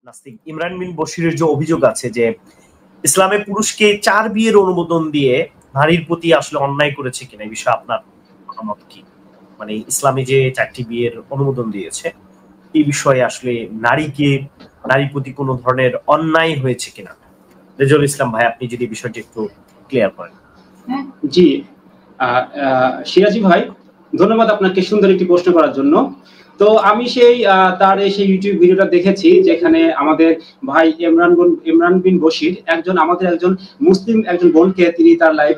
নাস্তিক ইমরান বিন বশিরের যে অভিযোগ আছে যে ইসলামে পুরুষকে 4 বিয়ের অনুমোদন দিয়ে নারীর প্রতি আসলে অন্যায় করেছে কিনা, এই বিষয়ে আপনার মতামত কি? মানে ইসলামে যে 4টি বিয়ের অনুমোদন দিয়েছে এই বিষয়ে আসলে নারীর প্রতি কোনো ধরনের অন্যায় হয়েছে কিনা, রেজাউল ইসলাম ভাই আপনি যদি বিষয়টি একটু ক্লিয়ার করেন। জি সিরাজি ভাই, ধন্যবাদ আপনাকে সুন্দর একটি প্রশ্ন করার জন্য। তো আমি তার সেই ইউটিউব ভিডিওটা দেখেছি যেখানে আমাদের ভাই ইমরান বিন বশির আমাদের একজন মুসলিম বোনকে তিনি তার লাইভ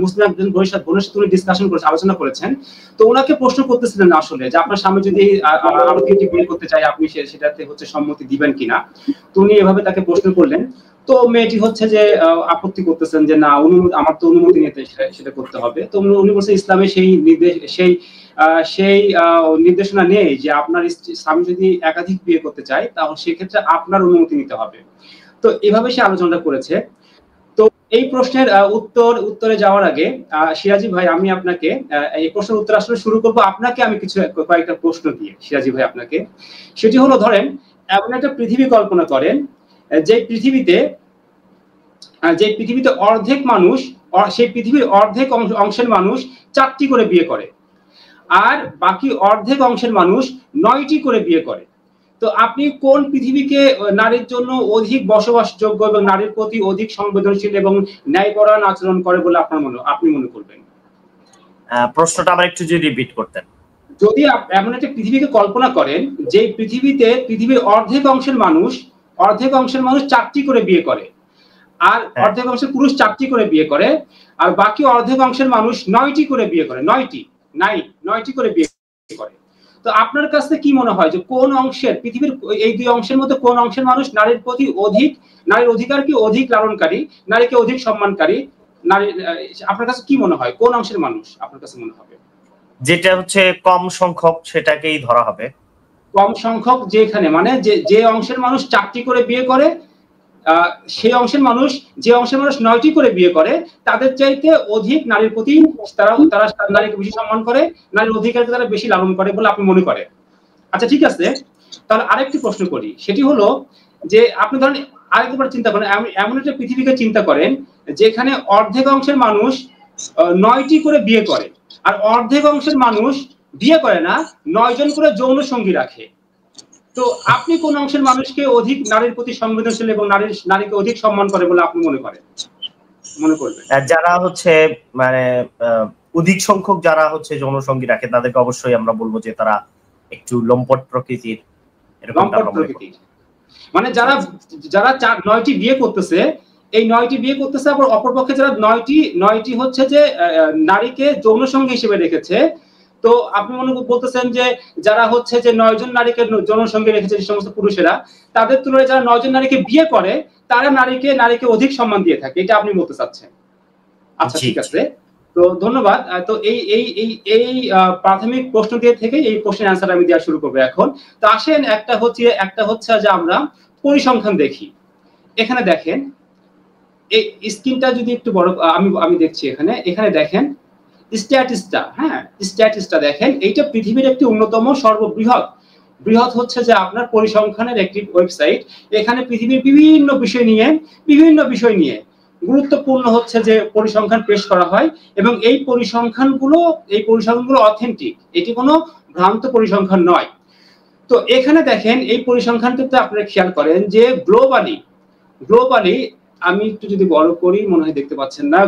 মুসলিম একজন বোনের সাথে ডিসকাশন করেছেন, আলোচনা করেছেন। তো ওনাকে প্রশ্ন করতেছিলেন আসলে যে আপনার সামনে যদি আরো তিনটি বিয়ে করতে চাই আপনি সেটাতে সম্মতি দিবেন কিনা। তো উনি এভাবে তাকে প্রশ্ন করলেন। তো মেয়েটি যে আপত্তি করতেছেন যে না, আমার তো অনুমতি নিতে সেটা করতে হবে। তো উনি বলছেন ইসলামে সেই নির্দেশনা নেই যে আপনার স্বামী যদি একাধিক বিয়ে করতে চায় তাহলে সেক্ষেত্রে আপনার অনুমতি নিতে হবে। তো এভাবে সে আলোচনাটা করেছে। তো এই প্রশ্নের উত্তরে যাওয়ার আগে সিরাজি ভাই, আমি আপনাকে এই প্রশ্নের উত্তর আসলে শুরু করব আপনাকে আমি কয়েকটা প্রশ্ন দিয়ে। সিরাজি ভাই আপনাকে সেটি হলো, ধরেন এমন একটা পৃথিবী কল্পনা করেন যে পৃথিবীতে অর্ধেক মানুষ, সেই পৃথিবীর অর্ধেক অংশের মানুষ 4টি করে বিয়ে করে আর বাকি অর্ধেক অংশের মানুষ 9টি করে বিয়ে করে। তো আপনি কোন পৃথিবীকে নারীর জন্য অধিক বসবাসযোগ্য এবং নারীর প্রতি অধিক সংবেদনশীল এবং ন্যায়পরায়ণ আচরণ করে বলে আপনি মনে করবেন? প্রশ্নটা আবার একটু যদি রিপিট করতেন। যদি এমন একটা পৃথিবীকে কল্পনা করেন যে পৃথিবীর অর্ধেক অংশের মানুষ 4টি করে বিয়ে করে আর অর্ধেক অংশের পুরুষ 4টি করে বিয়ে করে আর বাকি অর্ধেক অংশের মানুষ 9টি করে বিয়ে করে, 9টি করে বিয়ে করে। তো আপনার কাছে কি মনে হয় যে কোন অংশের, পৃথিবীর এই দুই অংশের মধ্যে কোন অংশের মানুষ নারীর প্রতি নারীর অধিকারকে অধিক লালনকারী, নারীকে অধিক সম্মানকারী? আপনার কাছে কি মনে হয় কোন অংশের মানুষ আপনার কাছে মনে হবে? যেটা কম সংখ্যক সেটাকেই ধরা হবে। কম সংখ্যক যেখানে মানে যে অংশের মানুষ 4টি করে বিয়ে করে সেই অংশের মানুষ, যে অংশের মানুষ 9টি করে বিয়ে করে তাদের চাইতে অধিক নারীর প্রতি তারা নারীকে বেশি সম্মান করে, নারীর অধিকারকে তারা বেশি লালন করে বলে আপনি মনে করেন। আচ্ছা ঠিক আছে, তাহলে আরেকটি প্রশ্ন করি, সেটি হলো যে আপনি ধরেন আরেকবার চিন্তা করেন, এমন একটা পৃথিবীকে চিন্তা করেন যেখানে অর্ধেক অংশের মানুষ 9টি করে বিয়ে করে আর অর্ধেক অংশের মানুষ বিয়ে করে না, 9 জন করে যৌন সঙ্গী রাখে। তো আপনি কোন অংশের মানুষকে অধিক নারীর প্রতি সংবেদনশীল এবং নারীকে অধিক সম্মান করে বলে আপনি মনে করবেন? যারা মানে অধিক সংখ্যক যারা যৌন সঙ্গী রাখে তাদেরকে অবশ্যই আমরা বলবো যে তারা একটু লম্পট প্রকৃতির। মানে যারা 9টি বিয়ে করতেছে, এই 9টি বিয়ে করতেছে, আবার অপরপক্ষে যারা 9টি যে নারীকে যৌন সঙ্গী হিসেবে রেখেছে। তো আপনি বলতেছেন যে যারা যে 9 জন নারীকে যৌন সঙ্গী রেখেছে যে সমস্ত পুরুষেরা, তাদের তুলনায় যারা 9 জন নারীকে বিয়ে করে তারা নারীকে অধিক সম্মান দিয়ে থাকে, এটা আপনি বলতে চাচ্ছেন? আচ্ছা ঠিক আছে, তো ধন্যবাদ। তো এই প্রাথমিক প্রশ্ন দিয়ে থেকে এই প্রশ্নের অ্যান্সার আমি দেওয়া শুরু করবো এখন। তো আসেন একটা হচ্ছে যে আমরা পরিসংখ্যান দেখি। এখানে দেখেন, এই স্ক্রিনটা যদি একটু বড়, আমি দেখছি এখানে দেখেন স্ট্যাটিস্টা দেখেন। এইটা পৃথিবীর একটি অন্যতম সর্ববৃহৎ যে আপনার পরিসংখ্যানের একটি ওয়েবসাইট। এখানে পৃথিবীর বিভিন্ন বিষয় নিয়ে গুরুত্বপূর্ণ যে পরিসংখ্যান পেশ করা হয় এবং এই পরিসংখ্যানগুলো অথেন্টিক, এটি কোনো ভ্রান্ত পরিসংখ্যান নয়। তো এখানে দেখেন এই পরিসংখ্যানটাতে আপনারা খেয়াল করেন যে গ্লোবালি আমি একটু যদি বড় করি মনে হয় দেখতে পাচ্ছেন না,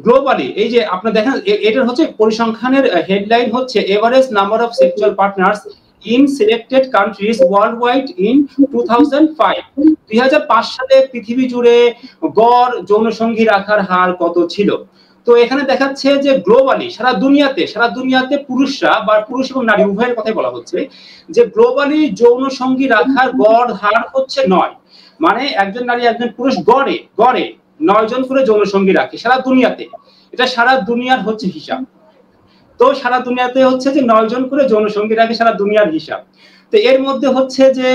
গ্লোবালি এই যে আপনারা দেখেন এটার পরিসংখ্যানের headline average number of sexual partners in selected countries world wide in 2005 সালে পৃথিবী জুড়ে গড় যৌন সঙ্গী রাখার হার কত ছিল। তো এখানে দেখাচ্ছে যে গ্লোবালি সারা দুনিয়াতে পুরুষরা বা পুরুষ এবং নারী উভয়ের কথাই বলা হচ্ছে যে গ্লোবালি যৌন সঙ্গী রাখার গড় হার 9। মানে একজন নারী একজন পুরুষ গড়ে 9 জন করে যৌন সঙ্গী রাখে সারা দুনিয়াতে। এটা সারা দুনিয়ার হিসাব। তো সারা দুনিয়াতে যে 9 জন করে যৌন সঙ্গী রাখে সারা দুনিয়ার হিসাব। তো এর মধ্যে হচ্ছে যে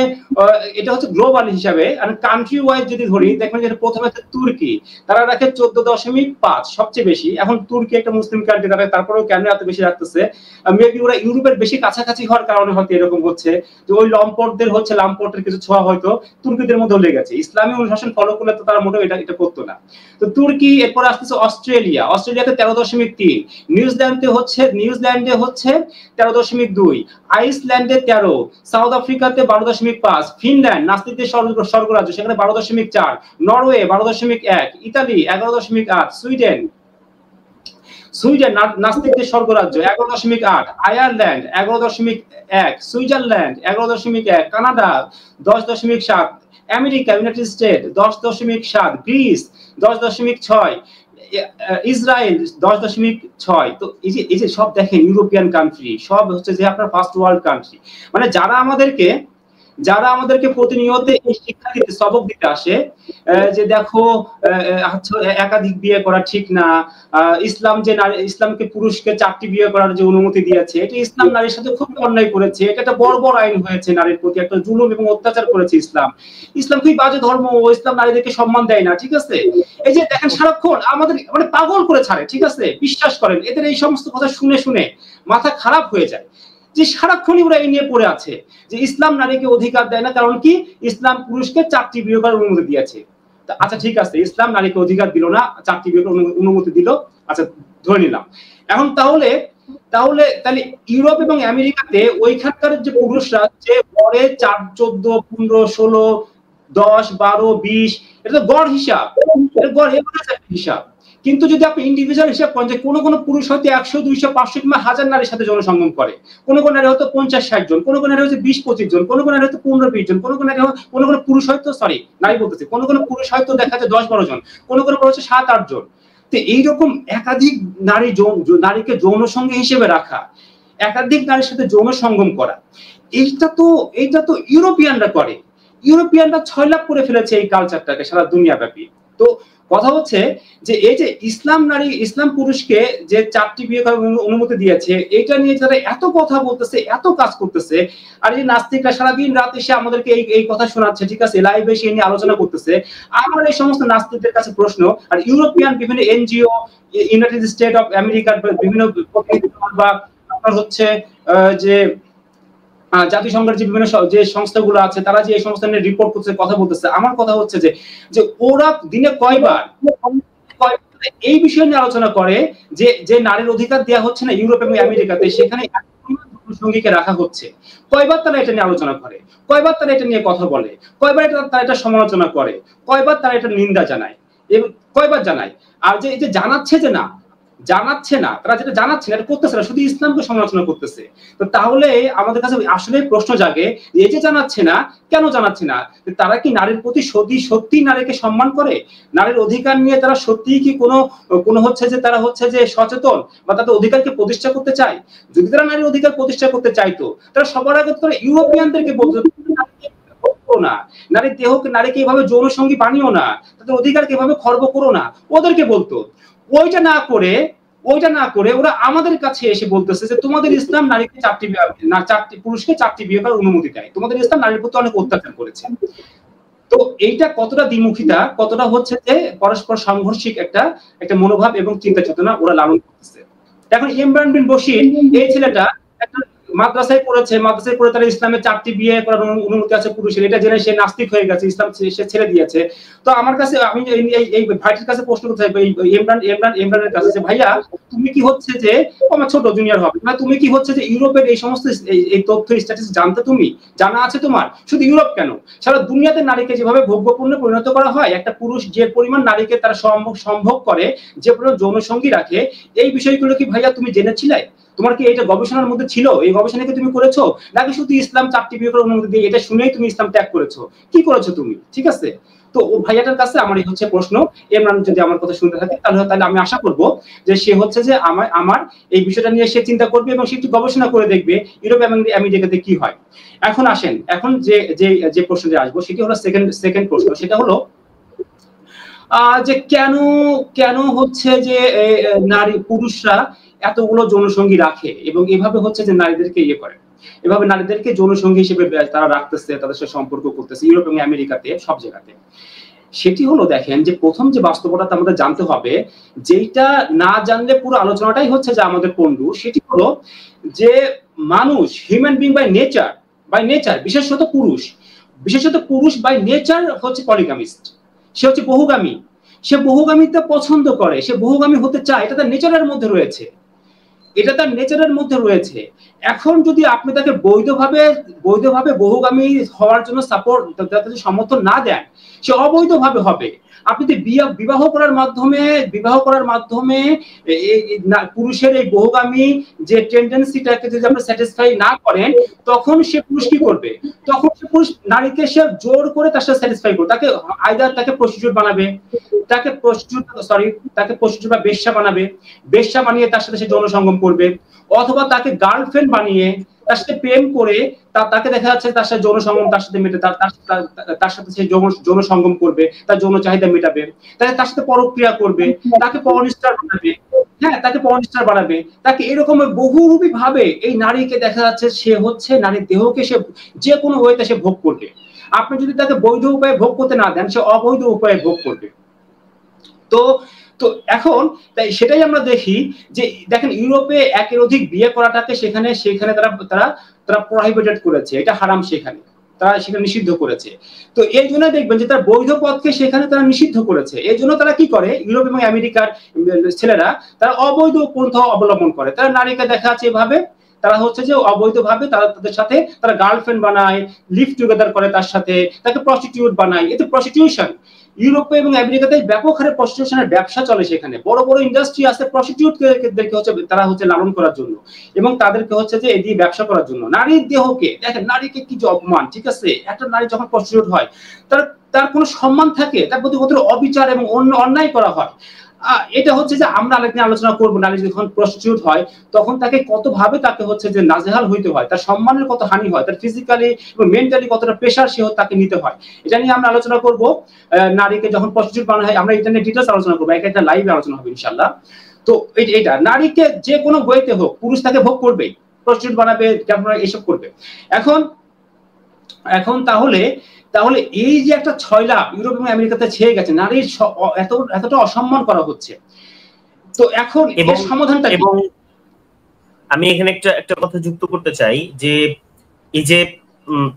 এটা হচ্ছে গ্লোবাল হিসাবে, আর কান্ট্রি ওয়াইজ যদি ধরি দেখবেন যে প্রথমে তুর্কি, তারা রাখে 14.5 সবচেয়ে বেশি। এখন তুর্কি একটা মুসলিম কান্ট্রি, তারপরেও কেন এত বেশি রাখতেছে? মেবি ওরা ইউরোপের বেশি কাছাকাছি হওয়ার কারণে হয়তো এরকম হচ্ছে, যে ওই লম্পটদের হচ্ছে লাম্পটের কিছু ছোঁয়া হয়তো তুর্কিদের মধ্যে লেগেছে। ইসলামী অনুশাসন ফলো করলে তো তারা মোটেও এটা করতো না। তো তুর্কি, এরপর আসতেছে অস্ট্রেলিয়া, অস্ট্রেলিয়াতে 13.3, নিউজিল্যান্ডে হচ্ছে 13.2, আইসল্যান্ডে 13, সাউথ আফ্রিকাতে 12.5, ফিনল্যান্ড নাস্তিকদের স্বর্গরাজ্য সেখানে 12.4, নরওয়ে 12.1, ইতালি 11.8, সুইডেন নাস্তিকদের স্বর্গরাজ্য 11.8, Ireland 11.1, Switzerland 11.1, Canada 10.7, America United state 10.7, Greece 10.6, Israel 10.6। তো এই যে সব দেখেন ইউরোপিয়ান কান্ট্রি, সব হচ্ছে যে আপনার ফার্স্ট ওয়ার্ল্ড কান্ট্রি। মানে যারা আমাদেরকে প্রতিনিয়ত এই শিক্ষা দিতে, সবক দিতে আসে যে দেখো একাধিক বিয়ে করা ঠিক না, ইসলামকে পুরুষকে 4টি বিয়ে করার যে অনুমতি দিয়েছে, এটা ইসলাম নারীর সাথে খুব অন্যায় করেছে, এটা একটা বর্বর আইন হয়েছে, নারীর প্রতি একটা জুলুম এবং অত্যাচার করেছে ইসলাম খুবই বাজে ধর্ম, ইসলাম নারীদেরকে সম্মান দেয় না, ঠিক আছে? এই যে দেখেন সারাক্ষণ আমাদের মানে পাগল করে ছাড়ে, ঠিক আছে? বিশ্বাস করেন এদের এই সমস্ত কথা শুনে শুনে মাথা খারাপ হয়ে যায়, যে সারাক্ষণই ওরা এই নিয়ে পড়ে আছে যে ইসলাম নারীকে অধিকার দেয় না, কারণ কি ইসলাম পুরুষকে 4টি বিয়ে করার অনুমতি দিয়েছে। আচ্ছা ঠিক আছে, ইসলাম নারীকে অধিকার দিল না, 4টি বিয়ে করার অনুমতি দিল, আচ্ছা ধরে নিলাম। এখন তাহলে ইউরোপ এবং আমেরিকাতে ওইখানকার যে পুরুষরা যে গড়ে 4, 14, 15, 16, 10, 12, 20, এটা তো গড় হিসাব, এটা গড় হিসাব। কিন্তু যদি আপনি ইন্ডিভিজুয়াল হিসাব করেন যে কোন পুরুষ হয়তো 100, 200, 500 কিংবা 1000 নারীর সাথে যৌনসঙ্গম করে, কোন নারী হয়তো 50-60 জন, কোন নারী হয়তো 20-25 জন, কোন নারী হয়তো 15-20 জন, কোন পুরুষ হয়তো নারী বলতেছে, কোন পুরুষ হয়তো দেখা যায় 10-12 জন, কোন হচ্ছে 7-8 জন। তো এইরকম একাধিক নারীকে যৌন সঙ্গী হিসেবে রাখা, একাধিক নারীর সাথে যৌন সঙ্গম করা, এইটা তো ইউরোপিয়ানরা করে। ইউরোপিয়ানরা 6 লাখ করে ফেলেছে এই কালচারটাকে সারা দুনিয়া ব্যাপী। তো কথা হচ্ছে যে এই যে ইসলাম পুরুষকে যে 4টি বিয়ে করার অনুমতি দিয়েছে, এটা নিয়ে যারা এত কথা বলতেছে, এত কাজ করতেছে, আর এই নাস্তিকরা সারাদিন রাত এসে আমাদেরকে এই কথা শোনাচ্ছে, ঠিক আছে, লাইভে এসে নিয়ে আলোচনা করতেছে। আমার এই সমস্ত নাস্তিকদের কাছে প্রশ্ন, আর ইউরোপিয়ান বিভিন্ন এনজিও, ইউনাইটেড স্টেট অফ আমেরিকার বিভিন্ন বা আপনার হচ্ছে যে জাতিসংঘের যে বিভিন্ন যে সংস্থাগুলো আছে, তারা যে এই সমস্ত নিয়ে রিপোর্ট করছে, কথা বলতেছে, আমার কথা হচ্ছে যে ওরা দিনে কয়বার এই বিষয় নিয়ে আলোচনা করে যে নারীর অধিকার দেওয়া হচ্ছে না ইউরোপ এবং আমেরিকাতে, সেখানে সঙ্গীকে রাখা হচ্ছে। কয়বার তারা এটা নিয়ে আলোচনা করে, কয়বার তারা এটা নিয়ে কথা বলে, কয়বার তারা এটা সমালোচনা করে, কয়বার তারা এটা নিন্দা জানায়, কয়বার জানায়। আর যে এই যে জানাচ্ছে না, তারা যেটা জানাচ্ছে না এটা করতেছে না, শুধু ইসলামকে সমালোচনা করতেছে। তো তাহলে আমাদের কাছে আসলে প্রশ্ন জাগে, এই যে জানাচ্ছে না, কেন জানাচ্ছে না? তারা কি নারীর প্রতি সত্যি নারীকে সম্মান করে? নারীর অধিকার নিয়ে তারা সত্যিই কি কোনো হচ্ছে যে তারা হচ্ছে যে সচেতন, বা তাদের অধিকারকে প্রতিষ্ঠা করতে চায়? যদি তারা নারীর অধিকার প্রতিষ্ঠা করতে চাইতো, তারা সবার আগে তারা ইউরোপিয়ানদেরকে বলতো না, নারীকে এভাবে যৌন সঙ্গী বানিও না, তাদের অধিকারকে এভাবে খর্ব করো না, ওদেরকে বলতো। ওইটা না করে ওরা আমাদের কাছে এসে বলতেছে যে তোমাদের ইসলাম নারীকে 4টি পুরুষকে 4টি বিয়ে করার অনুমতি দেয়, তোমাদের ইসলাম নারীর প্রতি অনেক অত্যাচার করেছে। তো এইটা কতটা দ্বিমুখিতা, কতটা হচ্ছে যে পরস্পর সাংঘর্ষিক একটা মনোভাব এবং চিন্তা চেতনা ওরা লালন করতেছে। এখন ইমরান বিন বশির এই ছেলেটা একটা মাদ্রাসায় পড়ে তারা ইসলামের 4টি বিয়ে করার অনুমতি আছে পুরুষের, এটা জেনে সে নাস্তিক হয়ে গেছে, ইসলাম সে ছেড়ে দিয়েছে। তো আমার কাছে আমি এই ভাইটির কাছে প্রশ্ন করতে চাই, ইমরানের কাছে, যে ভাইয়া তুমি কি হচ্ছে যে আমার ছোট জুনিয়র হবে, তুমি কি হচ্ছে যে ইউরোপের এই সমস্ত এই তথ্য স্ট্যাটিস্টিক্স জানা আছে তোমার? শুধু ইউরোপ কেন, সারা দুনিয়াতে নারীকে যেভাবে ভোগ্যপণ্যে পরিণত করা হয়, একটা পুরুষ যে পরিমাণ নারীকে তারা সম্ভোগ করে, যে পরিমাণ যৌন সঙ্গী রাখে, এই বিষয়গুলো কি ভাইয়া তুমি জেনেছিলে? তোমার কি এটা গবেষণার মধ্যে ছিল? এই গবেষণাকে তুমি করেছো, নাকি শুধু ইসলাম 4টি বিয়ে করার অনুমতি দিয়ে এটা শুনেই তুমি ইসলাম ত্যাগ করেছো? কি করেছো তুমি? ঠিক আছে, তো ও ভাইয়াটার কাছে আমার এই হচ্ছে প্রশ্ন। ইমরান যদি আমার কথা শুনতে থাকে তাহলে আমি আশা করব যে সে হচ্ছে যে আমার এই বিষয়টা নিয়ে সে চিন্তা করবে এবং সে একটু গবেষণা করে দেখবে ইউরোপ এবং আমেরিকাতে কি হয়। এখন আসেন, এখন যে প্রশ্নটা আসবো সেটি হলো সেকেন্ড প্রশ্ন, সেটা হলো যে কেন হচ্ছে যে পুরুষরা এতগুলো যৌনসঙ্গী রাখে এবং এভাবে হচ্ছে যে নারীদেরকে ইয়ে করে। এভাবে নারীদেরকে যৌনসঙ্গী হিসেবে তারা রাখতেছে, তাদের সাথে সম্পর্ক করতেছে ইউরোপ এবং আমেরিকাতে সব জায়গাতে। সেটি হলো দেখেন যে প্রথম যে বাস্তবতা আমাদের জানতে হবে, যেটা না জানলে পুরো আলোচনাটাই হচ্ছে যে আমাদের পন্ডু, সেটি হলো যে মানুষ হিউম্যান বিং বাই নেচার বিশেষত পুরুষ বাই নেচার হচ্ছে পলিগামিস্ট। সে হচ্ছে বহুগামী, সে বহুগামিতা পছন্দ করে, সে বহুগামী হতে চায়, এটা তার নেচারের মধ্যে রয়েছে। এখন যদি আপনি তাকে বৈধভাবে বহুগামী হওয়ার জন্য সাপোর্ট, সমর্থন না দেন, সে অবৈধভাবে হবে। আপনি যদি বিবাহ করার মাধ্যমে পুরুষের এই বহুগামী যে টেন্ডেন্সিটাকে যদি আপনি স্যাটিসফাই না করেন, তখন সে পুরুষ কি করবে? তখন সে পুরুষ নারীকে সে জোর করে তার সাথে স্যাটিসফাই করবে, তাকে প্রস্টিটিউট বানাবে, তাকে প্রস্টিটিউট বা বেশ্যা বানিয়ে তার সাথে সে যৌন সঙ্গম করবে, অথবা তাকে গার্লফ্রেন্ড বানিয়ে তার সাথে প্রেম করে তাকে দেখা যাচ্ছে তার সাথে যৌন সঙ্গম তার সাথে সে যৌন সঙ্গম করবে, তার যৌন চাহিদা মেটাবে, তার সাথে পরক্রিয়া করবে, তাকে পর্নস্টার বানাবে, তাকে এরকম বহুরূপী ভাবে এই নারীকে দেখা যাচ্ছে সে হচ্ছে নারীর দেহকে সে যে কোনো ওয়েতে সে ভোগ করবে। আপনি যদি তাকে বৈধ উপায়ে ভোগ করতে না দেন, সে অবৈধ উপায়ে ভোগ করবে। তো এখন তাই সেটাই আমরা দেখি যে দেখেন ইউরোপে একের অধিক বিয়ে করাটাকে সেখানে তারা প্রহিবিটেড করেছে, এটা হারাম, তারা সেখানে নিষিদ্ধ করেছে। তো এই জন্য দেখবেন যে তার বৈধ পথকে সেখানে তারা নিষিদ্ধ করেছে। এই জন্য তারা কি করে, ইউরোপ এবং আমেরিকার ছেলেরা তারা অবৈধ পন্থা অবলম্বন করে, তারা নারীকে দেখা যাচ্ছে এভাবে, তারা হচ্ছে যে অবৈধভাবে তাদের সাথে তারা গার্লফ্রেন্ড বানায়, লিভ টুগেদার করে, তার সাথে তাকে প্রস্টিটিউট বানায়। এতে প্রস্টিটিউশন ইউরোপে এবং আমেরিকাতে ব্যাপক হারে প্রস্টিটিউশনের ব্যবসা চলে, সেখানে বড় বড় ইন্ডাস্ট্রি আছে প্রস্টিটিউটদেরকে হচ্ছে তারা হচ্ছে লালন করার জন্য এবং তাদেরকে হচ্ছে যে এই দিয়ে ব্যবসা করার জন্য। নারীর দেহকে দেখেন, নারীকে কি যে অপমান, ঠিক আছে? একটা নারী যখন প্রস্টিটিউট হয় তার কোনো সম্মান থাকে, তার প্রতি কত অবিচার এবং অন্যায় করা হয়। এটা হচ্ছে যে আমরা আরেকদিন আলোচনা করবো, নারী যখন প্রস্টিটিউট হয় তখন তাকে কত ভাবে তাকে হচ্ছে যে নাজেহাল হইতে হয়, তার সম্মানের কত হানি হয়, তার ফিজিক্যালি এবং মেন্টালি কতটা প্রেশার সে তাকে নিতে হয়। এটা নিয়ে আমরা আলোচনা করব। নারীকে যখন প্রস্টিটিউট বানানো হয় আমরা এটা নিয়ে ডিটেইলস আলোচনা করবো, একটা লাইভে আলোচনা হবে ইনশাআল্লাহ। তো এটা নারীকে যে কোনো ওয়েতে হোক পুরুষ তাকে ভোগ করবে, প্রস্টিটিউট বানাবে, এইসব করবে। এখন তাহলে এই যে একটা ছয়লা ইউরোপ এবং আমেরিকাতে ছেয়ে গেছে, নারীর এতটা অসম্মান করা হচ্ছে, তো এখন এর সমাধানটা এবং আমি এখানে একটা কথা যুক্ত করতে চাই যে এই যে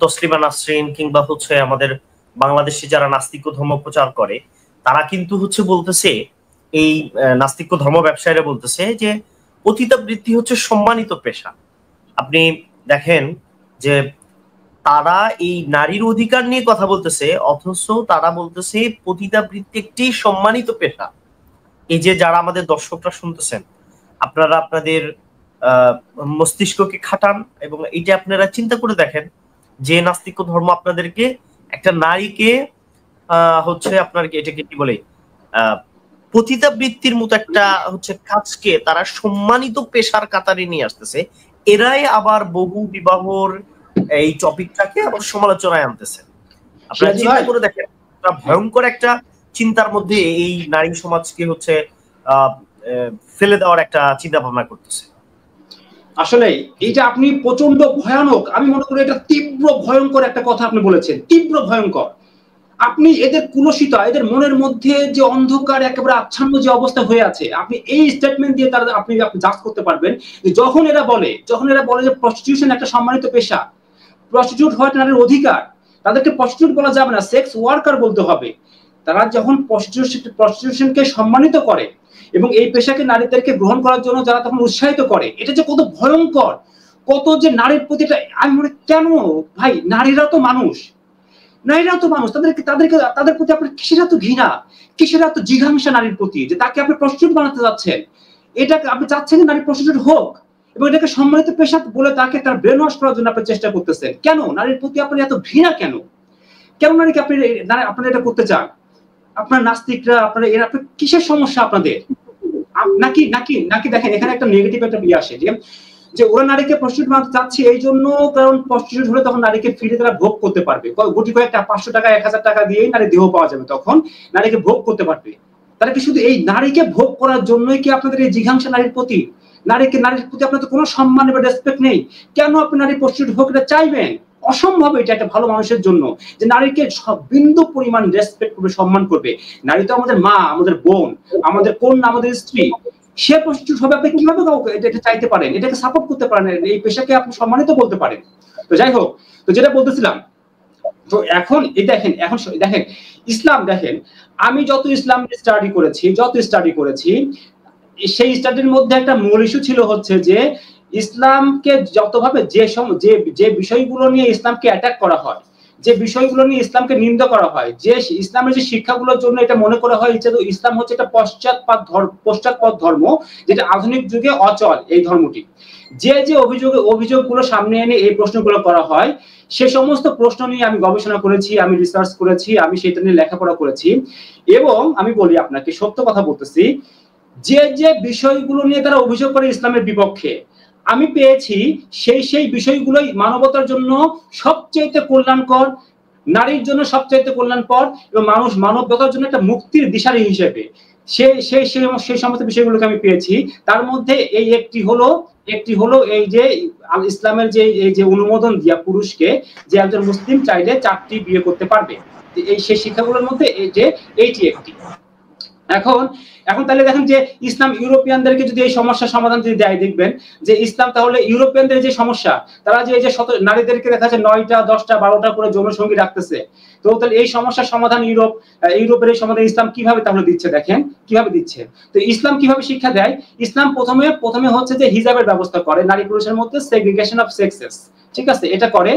তসলিমা নাসরিন কিংবা হচ্ছে আমাদের বাংলাদেশে যারা নাস্তিক ধর্ম প্রচার করে, তারা কিন্তু হচ্ছে বলতেছে, এই নাস্তিক ধর্ম ব্যবসায়ীরা বলতেছে যে পতিতাবৃত্তি হচ্ছে সম্মানিত পেশা। আপনি দেখেন যে তারা এই নারীর অধিকার নিয়ে কথা বলতেছে, অথচ তারা বলতেছে পতিতাবৃত্তি একটি সম্মানিত পেশা। এই যে যারা আমাদের দর্শকরা শুনতেছেন, আপনারা আপনাদের মস্তিষ্ককে খাটান এবং এইটা আপনারা চিন্তা করে দেখেন যে নাস্তিক ধর্ম আপনাদেরকে একটা নারীকে হচ্ছে আপনার এটাকে কি বলে পতিতাবৃত্তির মতো একটা হচ্ছে কাজকে তারা সম্মানিত পেশার কাতারে নিয়ে আসতেছে। এরাই আবার বহু বিবাহর এই টপিকটাকে আবার সমালোচনায় আনতেছে। আপনারা চিন্তা করে দেখেন, ভয়ঙ্কর একটা চিন্তার মধ্যে এই নারী সমাজকে হচ্ছে ফেলে দেওয়ার একটা চিন্তা ভাবনা করতেছে। আসলে এইটা আপনি প্রচন্ড ভয়ানক, আমি মনে করি এটা তীব্র ভয়ঙ্কর একটা কথা আপনি বলেছেন, তীব্র ভয়ঙ্কর। আপনি এদের কুলসিতা, এদের মনের মধ্যে যে অন্ধকার একেবারে আচ্ছন্ন যে অবস্থা হয়ে আছে, আপনি এই স্টেটমেন্ট দিয়ে তারা আপনি জাজ করতে পারবেন যে যখন এরা বলে যে প্রস্টিটিউশন একটা সম্মানিত পেশা, প্রস্টিটিউট হওয়া নারীর অধিকার, তাদেরকে প্রস্টিটিউট বলা যাবে না, সেক্স ওয়ার্কার বলতে হবে। তারা যখন প্রস্টিটিউশনকে সম্মানিত করে এবং এই পেশাকে নারীদেরকে গ্রহণ করার জন্য যারা তখন উৎসাহিত করে, এটা যে কত ভয়ঙ্কর, কত যে নারীর প্রতি আমি মনে, কেন ভাই, নারীরা তো মানুষ, তাদের প্রতি আপনার কিসের এত ঘৃণা, কিসের এত জিঘাংসা নারীর প্রতি, যে তাকে আপনি প্রস্টিটিউট বানাতে যাচ্ছেন, এটাকে আপনি চাচ্ছেন নারী প্রস্টিটিউট হোক এবং এটাকে সম্মানিত পেশা বলে তাকে তার ব্রেন ওয়াশ করার জন্য আপনি চেষ্টা করতেছেন। কেন নারীর প্রতি আপনার এত ঘৃণা, কেন নারীকে আপনারা এটা করতে চান? আপনার নাস্তিকরা, আপনারা এর আপনার কিসের সমস্যা আপনাদের? নাকি দেখেন এখানে একটা নেগেটিভ একটা ইয়ে আসে যে ওরা নারীকে প্রস্টিটিউট বানাতে চাচ্ছে এই জন্য, কারণ প্রস্টিটিউট হলে তখন নারীকে ফিরে তারা ভোগ করতে পারবে, গুটি কয়েকটা 500 টাকা 1000 টাকা দিয়েই নারী দেহ পাওয়া যাবে, তখন নারীকে ভোগ করতে পারবে। তারা কি শুধু এই নারীকে ভোগ করার জন্যই কি আপনাদের এই জিঘাংসা নারীর প্রতি? নারীর প্রতি আপনার তো কোনো সম্মান বা রেসপেক্ট নেই, কেন আপনি নারী প্রস্টিটিউট হোক এটা চাইবেন? অসম্ভব এটা একটা ভালো মানুষের জন্য, যে নারীকে বিন্দু পরিমাণ রেসপেক্ট করবে, সম্মান করবে। নারী তো আমাদের মা, আমাদের বোন, আমাদের কন্যা, আমাদের স্ত্রী। সে প্রস্টিটিউট হবে, আপনি কিভাবে এটা চাইতে পারেন? এটাকে সাপোর্ট করতে পারেন? এই পেশাকে আপনি সম্মানিত বলতে পারেন? তো যাই হোক, তো যেটা বলতেছিলাম, তো এখন দেখেন, ইসলাম দেখেন, আমি যত ইসলাম স্টাডি করেছি সেই স্টাডির মধ্যে একটা মূল ইস্যু ছিল হচ্ছে যে ইসলামকে যতভাবে যে বিষয়গুলো নিয়ে ইসলামকে অ্যাটাক করা হয়, যে বিষয়গুলো নিয়ে ইসলামকে নিন্দা করা হয়, যে ইসলামের যে শিক্ষাগুলোর জন্য এটা মনে করা হয় যে ইসলাম হচ্ছে একটা পশ্চাৎপদ ধর্ম, যেটা আধুনিক যুগে অচল এই ধর্মটি, যে অভিযোগগুলো সামনে এনে এই প্রশ্নগুলো করা হয়, সে সমস্ত প্রশ্ন নিয়ে আমি গবেষণা করেছি, আমি রিসার্চ করেছি, আমি সেটা নিয়ে লেখাপড়া করেছি। এবং আমি বলি আপনাকে, সত্য কথা বলতেছি, যে বিষয়গুলো নিয়ে তারা অভিযোগ করে ইসলামের বিপক্ষে, আমি পেয়েছি সেই বিষয়গুলোই মানবতার জন্য সবচেয়ে কল্যাণকর, নারীর জন্য সবচেয়ে কল্যাণকর, এবং মানবতার জন্য একটা মুক্তির দিশারি হিসেবে সেই সমস্ত বিষয়গুলোকে আমি পেয়েছি। তার মধ্যে একটি হলো এই যে ইসলামের যে অনুমোদন দিয়া পুরুষকে যে একজন মুসলিম চাইলে 4টি বিয়ে করতে পারবে, সেই শিক্ষাগুলোর মধ্যে এইটি একটি। এখন তাহলে দেখেন যে ইসলাম ইউরোপিয়ানদেরকে যদি এই সমস্যার সমাধান যদি দেয়, দেখবেন যে ইসলাম তাহলে ইউরোপিয়ানদের যে সমস্যা, তারা যে এই যে নারীদেরকে দেখা যাচ্ছে 9টা 10টা 12টা করে যৌনসঙ্গী রাখতেছে, তো তাহলে এই সমস্যার সমাধান ইউরোপের এই সমাধান ইসলাম কিভাবে তাহলে দিচ্ছে? দেখেন কিভাবে দিচ্ছে। তো ইসলাম কিভাবে শিক্ষা দেয়? ইসলাম প্রথমে হচ্ছে যে হিজাবের ব্যবস্থা করে, নারী পুরুষের মধ্যে সেগ্রিগেশন অফ সেক্সেস, ঠিক আছে, এটা করে।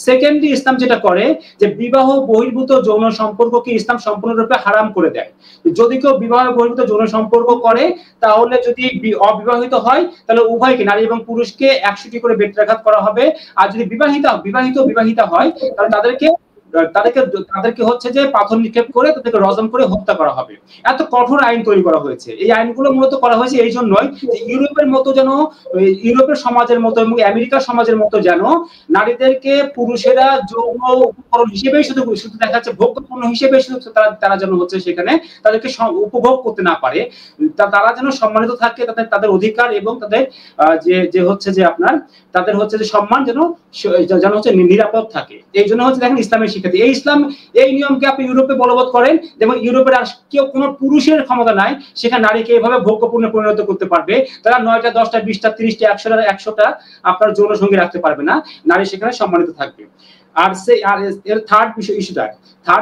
সেকেন্ডলি ইসলাম যেটা করে যে বিবাহ বহির্ভূত যৌন সম্পর্ককে ইসলাম সম্পূর্ণরূপে হারাম করে দেয়। যদি কেউ বিবাহ বহির্ভূত যৌন সম্পর্ক করে, তাহলে যদি অবিবাহিত হয় তাহলে উভয়কে, নারী এবং পুরুষকে 100টি করে বেত্রাঘাত করা হবে। আর যদি বিবাহিতা হয় তাহলে তাদেরকে হচ্ছে যে পাথর নিক্ষেপ করে তাদেরকে রজম করে হত্যা করা হবে। এত কঠোর আইন তৈরি করা হয়েছে। এই আইনগুলো মূলত করা হয়েছে এই জন্যই যে ইউরোপের সমাজের মতো এবং আমেরিকার সমাজের মতো যেন নারীদেরকে পুরুষেরা যৌন উপকরণ হিসেবেই শুধু দেখা যাচ্ছে, ভোগ্যপণ্য হিসেবে শুধু তারা যেন হচ্ছে সেখানে তাদেরকে উপভোগ করতে না পারে, তারা যেন সম্মানিত থাকে, তাদের অধিকার এবং তাদের যে হচ্ছে যে আপনার তাদের হচ্ছে যে সম্মান যেন হচ্ছে নিরাপদ থাকে। এই জন্য হচ্ছে দেখেন ইসলামের শিক্ষা, এই ইসলাম এই নিয়মকে আপনি ইউরোপে বলবৎ করেন, যেমন ইউরোপের আর কেউ কোনো পুরুষের ক্ষমতা নাই সেখানে নারীকে এভাবে ভোগ্যপণ্যে পরিণত করতে পারবে। তারা 9টা 10টা 20টা 30টা 100টা আপনার যৌন সঙ্গী রাখতে পারবে না, নারী সেখানে সম্মানিত থাকবে। আর এর থার্ড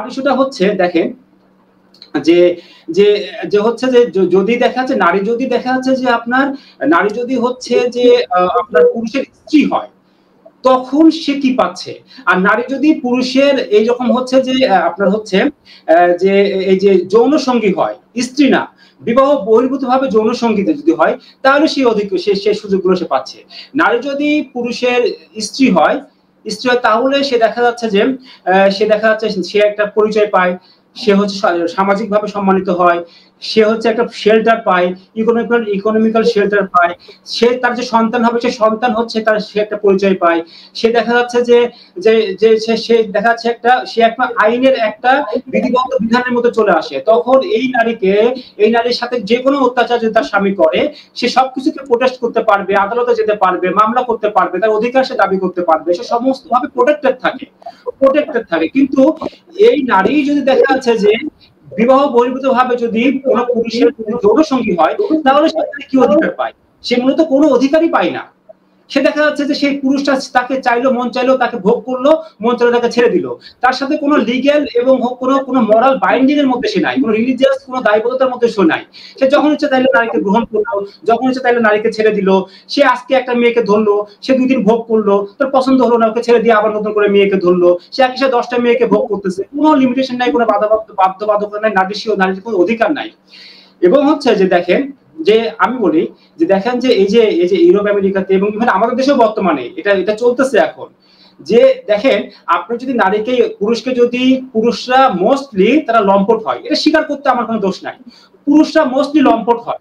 ইস্যুটা হচ্ছে দেখেন যে হচ্ছে যে যদি দেখা যাচ্ছে নারী যদি হচ্ছে যে আপনার পুরুষের স্ত্রী হয়, তখন সে কি পাচ্ছে? আর নারী যদি পুরুষের এই রকম হচ্ছে যে আপনার হচ্ছে যে এই যে যৌন সঙ্গী হয়, স্ত্রী না, বিবাহ বহির্ভূত ভাবে যৌন সঙ্গীতে যদি হয়, তাহলে সেই সুযোগগুলো সে পাচ্ছে। নারী যদি পুরুষের স্ত্রী হয় তাহলে সে দেখা যাচ্ছে সে একটা পরিচয় পায়, সে হচ্ছে সামাজিকভাবে সম্মানিত হয়, সে হচ্ছে একটা শেল্টার পায়, ইকোনমিক্যাল শেল্টার পায়, সে তার যে সন্তান হবে সে সন্তান হচ্ছে সে একটা পরিচয় পায়, সে দেখা যাচ্ছে যে সে দেখা যাচ্ছে সে একটা আইনের একটা বিধিবদ্ধ বিধানের মতো চলে আসে। তখন এই নারীর সাথে যে কোনো অত্যাচার যদি তার স্বামী করে, সে সবকিছুকে প্রোটেস্ট করতে পারবে, আদালতে যেতে পারবে, মামলা করতে পারবে, তার অধিকার সে দাবি করতে পারবে, সে সমস্ত ভাবে প্রোটেক্টেড থাকে। কিন্তু এই নারী যদি দেখা যাচ্ছে যে বিবাহ বহির্ভূত ভাবে যদি কোনো পুরুষের যৌন সঙ্গী হয়, তাহলে সে কি অধিকার পায়? সে মূলত কোনো অধিকারই পায় না। সে দেখা যাচ্ছে যে সেই পুরুষটা তাকে মন চাইলো তাকে ভোগ করলো, মন চাইলো তাকে ছেড়ে দিল। তার সাথে কোনো লিগ্যাল এবং কোনো মোরাল বাইন্ডিং এর মধ্যে সে নাই, কোনো রিলিজিয়াস কোনো দায়বদ্ধতার মধ্যে সে নাই। সে যখন ইচ্ছে তাইলে নারীকে গ্রহণ করলো, যখন ইচ্ছে তাইলে নারীকে ছেড়ে দিল। সে আজকে একটা মেয়েকে ধরলো, সে 2 দিন ভোগ করলো, তার পছন্দ হলো না, ওকে ছেড়ে দিয়ে আবার নতুন করে মেয়েকে ধরলো, সে একই সাথে 10টা মেয়েকে ভোগ করতেছে। কোনো লিমিটেশন নাই, কোনো বাধ্যবাধকতা নাই, নারীর কোনো অধিকার নাই। এবং হচ্ছে যে দেখেন যে আমি বলি যে দেখেন যে এই যে ইউরোপ আমেরিকাতে এবং আমাদের দেশেও বর্তমানে এটা চলতেছে এখন, যে দেখেন আপনি যদি পুরুষরা মোস্টলি তারা লম্পট হয়, এটা স্বীকার করতে আমার কোনো দোষ নাই, পুরুষরা মোস্টলি লম্পট হয়।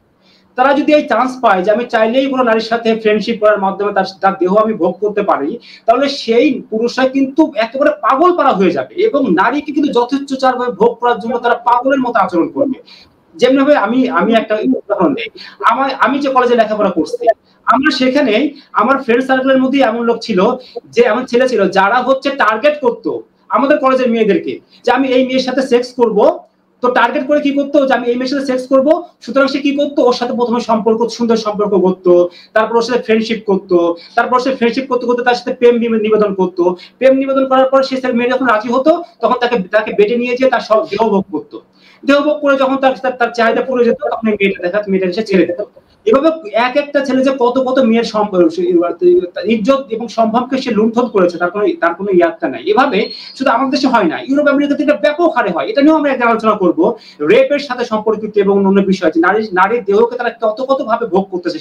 তারা যদি এই চান্স পায় যে আমি চাইলেই কোনো নারীর সাথে ফ্রেন্ডশিপ করার মাধ্যমে তার দেহ আমি ভোগ করতে পারি, তাহলে সেই পুরুষরা কিন্তু একেবারে পাগল পারা হয়ে যাবে এবং নারীকে কিন্তু যথেচ্ছভাবে ভোগ করার জন্য তারা পাগলের মতো আচরণ করবে। যেমন ভাবে আমি একটা উদাহরণ দিই, আমি যে কলেজে লেখাপড়া করছি, আমার সেখানে আমার ফ্রেন্ড সার্কেলের মধ্যে এমন লোক ছিল, যে এমন ছেলে ছিল যারা হচ্ছে টার্গেট করতো আমাদের কলেজের মেয়েদেরকে, যে আমি এই মেয়ের সাথে সেক্স করব। তো টার্গেট করে কি করতো, যে আমি এই মেয়ের সাথে সেক্স করব, সুতরাং সে কি করতো, ওর সাথে প্রথমে সম্পর্ক, সুন্দর সম্পর্ক করতো, তারপর ওর সাথে ফ্রেন্ডশিপ করতো, তারপর সে ফ্রেন্ডশিপ করতে করতে তার সাথে প্রেম নিবেদন করতো। প্রেম নিবেদন করার পর সে মেয়ে যখন রাজি হতো, তখন তাকে বেটে নিয়ে যেয়ে তার সব দেহভোগ করতো। দেহভোগ করে যখন তার চাহিদা পুরো যেত, তখন মেয়েটা সে ছেড়ে দিত। এভাবে এক একটা ছেলে যে কত কত মেয়ের ইজ্জত এবং সম্ভবকে সে লুণ্ঠন করেছে, তার কোনো ইয়াত্তা নাই। এভাবে শুধু আমাদের দেশে হয় না, ইউরোপ আমেরিকাতে এটা ব্যাপক হারে হয়। এটা নিয়েও আমরা একটা আলোচনা করবো, রেপের সাথে সম্পর্কিত এবং অন্য বিষয় আছে, নারীর দেহকে তারা কত কত ভাবে ভোগ করতেছে।